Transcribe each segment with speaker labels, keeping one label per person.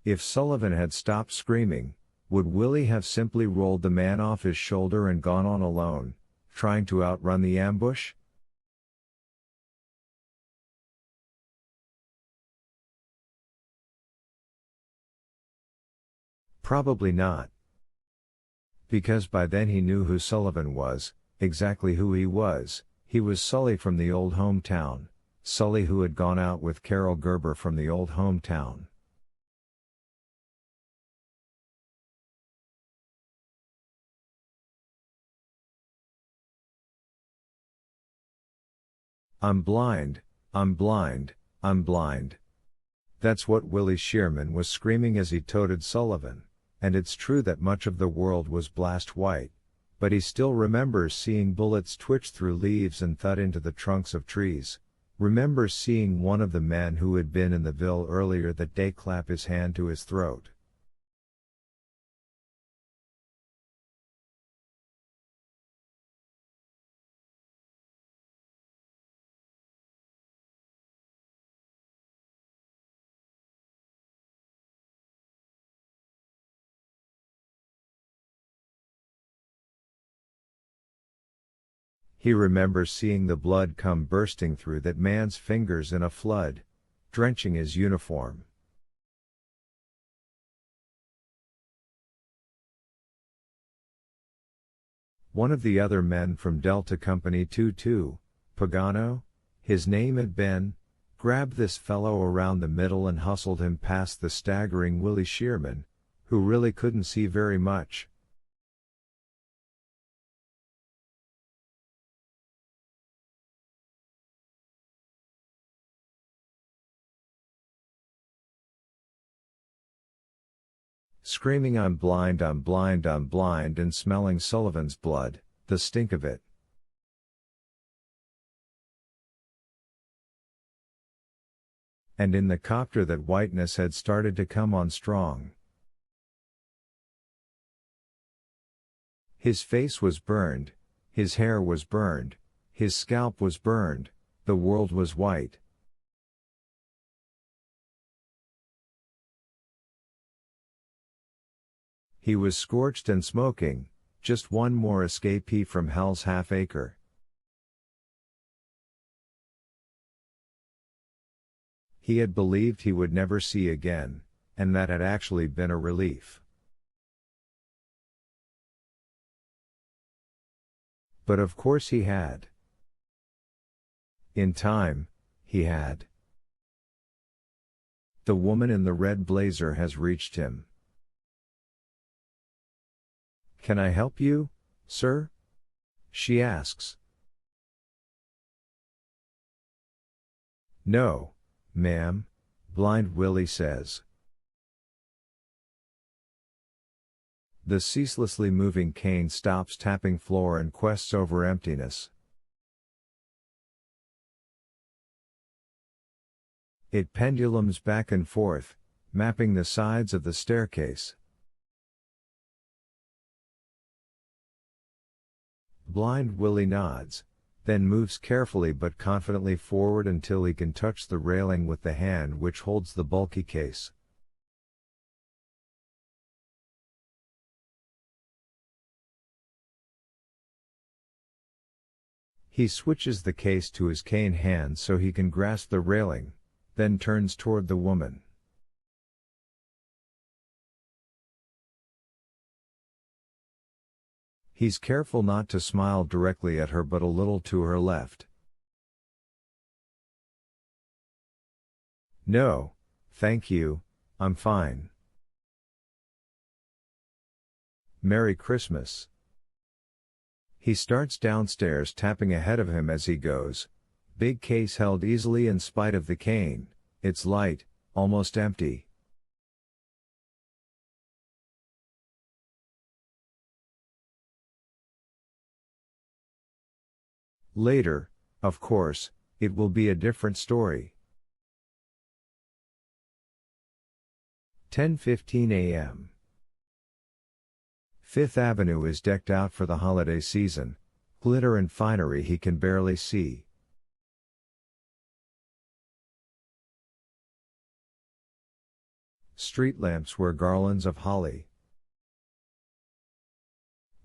Speaker 1: If Sullivan had stopped screaming, would Willie have simply rolled the man off his shoulder and gone on alone, trying to outrun the ambush? Probably not. Because by then he knew who Sullivan was, exactly who he was. He was Sully from the old hometown, Sully who had gone out with Carol Gerber from the old hometown. I'm blind, I'm blind, I'm blind. That's what Willie Shearman was screaming as he toted Sullivan, and it's true that much of the world was blast white, but he still remembers seeing bullets twitch through leaves and thud into the trunks of trees, remembers seeing one of the men who had been in the Ville earlier that day clap his hand to his throat. He remembers seeing the blood come bursting through that man's fingers in a flood, drenching his uniform. One of the other men from Delta Company 22, Pagano, his name had been, grabbed this fellow around the middle and hustled him past the staggering Willie Shearman, who really couldn't see very much. Screaming I'm blind, I'm blind, I'm blind, and smelling Sullivan's blood, the stink of it. And in the copter that whiteness had started to come on strong. His face was burned, his hair was burned, his scalp was burned, the world was white. He was scorched and smoking, just one more escapee from hell's half-acre. He had believed he would never see again, and that had actually been a relief. But of course he had. In time, he had. The woman in the red blazer has reached him. Can I help you, sir? She asks. No, ma'am, blind Willie says. The ceaselessly moving cane stops tapping floor and quests over emptiness. It pendulums back and forth, mapping the sides of the staircase. Blind Willie nods, then moves carefully but confidently forward until he can touch the railing with the hand which holds the bulky case. He switches the case to his cane hand so he can grasp the railing, then turns toward the woman. He's careful not to smile directly at her but a little to her left. No, thank you, I'm fine. Merry Christmas. He starts downstairs tapping ahead of him as he goes, big case held easily in spite of the cane, it's light, almost empty. Later, of course, it will be a different story. 10:15 a.m. Fifth Avenue is decked out for the holiday season, glitter and finery he can barely see. Street lamps wear garlands of holly.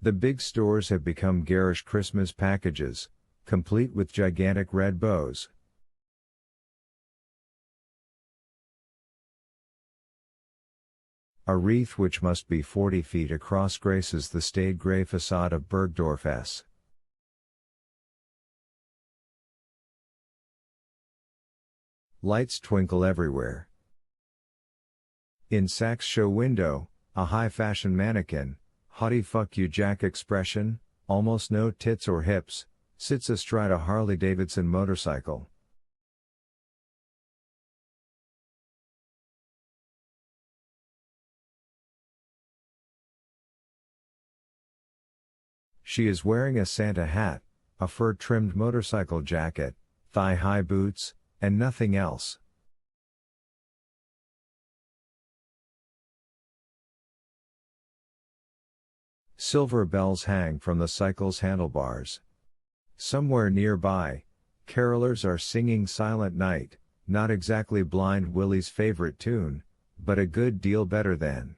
Speaker 1: The big stores have become garish Christmas packages, complete with gigantic red bows. A wreath which must be 40 feet across graces the staid grey facade of Bergdorf S. Lights twinkle everywhere. In Saks show window, a high-fashion mannequin, haughty fuck you Jack expression, almost no tits or hips, sits astride a Harley-Davidson motorcycle. She is wearing a Santa hat, a fur-trimmed motorcycle jacket, thigh-high boots, and nothing else. Silver bells hang from the cycle's handlebars. Somewhere nearby, carolers are singing Silent Night, not exactly Blind Willie's favorite tune, but a good deal better than.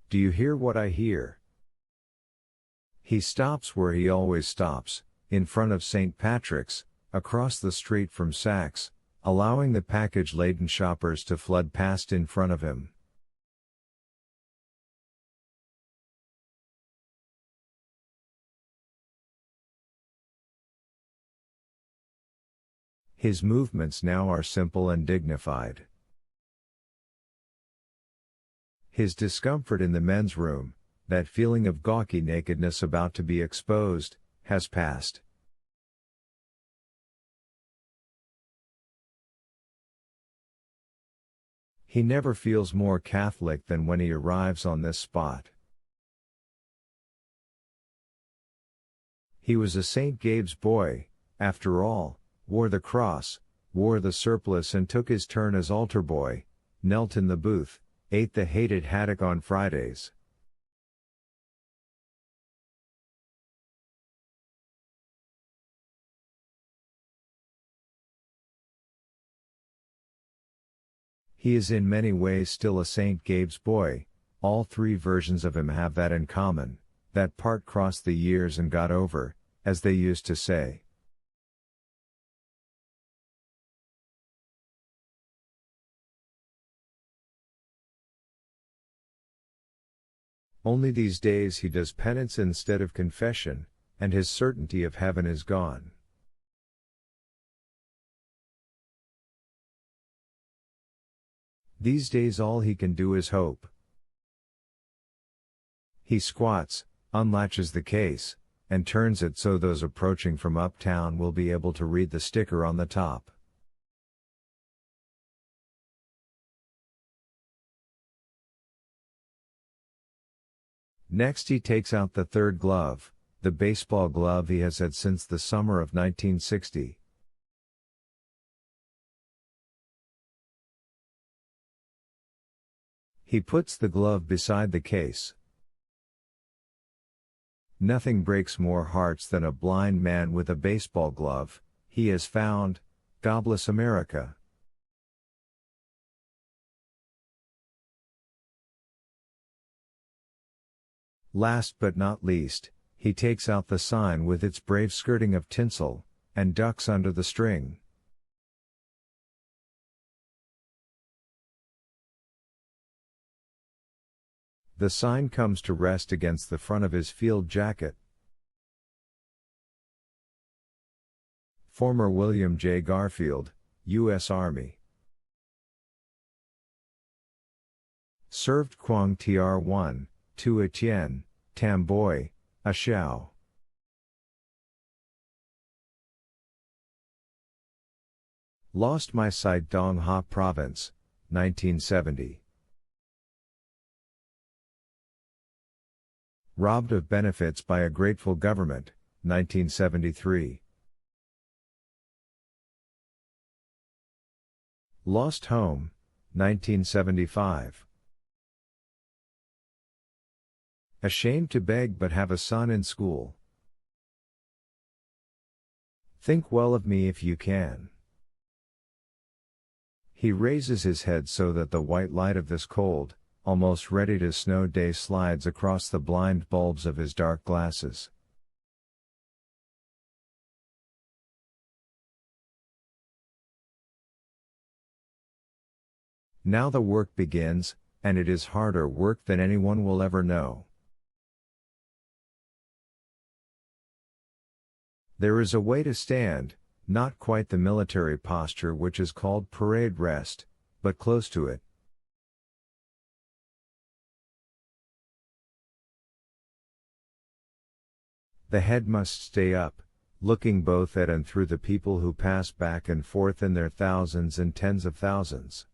Speaker 1: Do you hear what I hear? He stops where he always stops, in front of St. Patrick's, across the street from Saks, allowing the package-laden shoppers to flood past in front of him. His movements now are simple and dignified. His discomfort in the men's room, that feeling of gawky nakedness about to be exposed, has passed. He never feels more Catholic than when he arrives on this spot. He was a St. Gabe's boy, after all, wore the cross, wore the surplice and took his turn as altar boy, knelt in the booth, ate the hated haddock on Fridays. He is in many ways still a St. Gabe's boy. All three versions of him have that in common, that part crossed the years and got over, as they used to say. Only these days he does penance instead of confession, and his certainty of heaven is gone. These days all he can do is hope. He squats, unlatches the case, and turns it so those approaching from uptown will be able to read the sticker on the top. Next he takes out the third glove, the baseball glove he has had since the summer of 1960. He puts the glove beside the case. Nothing breaks more hearts than a blind man with a baseball glove, he has found. God bless America. Last but not least, he takes out the sign with its brave skirting of tinsel, and ducks under the string. The sign comes to rest against the front of his field jacket. Former William J. Garfield, U.S. Army. Served Quang Tr1, Tu Etienne, Tam Boy, A Xiao. Lost my sight Dong Ha Province, 1970. Robbed of benefits by a grateful government, 1973. Lost home, 1975. Ashamed to beg but have a son in school. Think well of me if you can. He raises his head so that the white light of this cold, almost ready to snow day slides across the blind bulbs of his dark glasses. Now the work begins, and it is harder work than anyone will ever know. There is a way to stand, not quite the military posture which is called parade rest, but close to it. The head must stay up, looking both at and through the people who pass back and forth in their thousands and tens of thousands.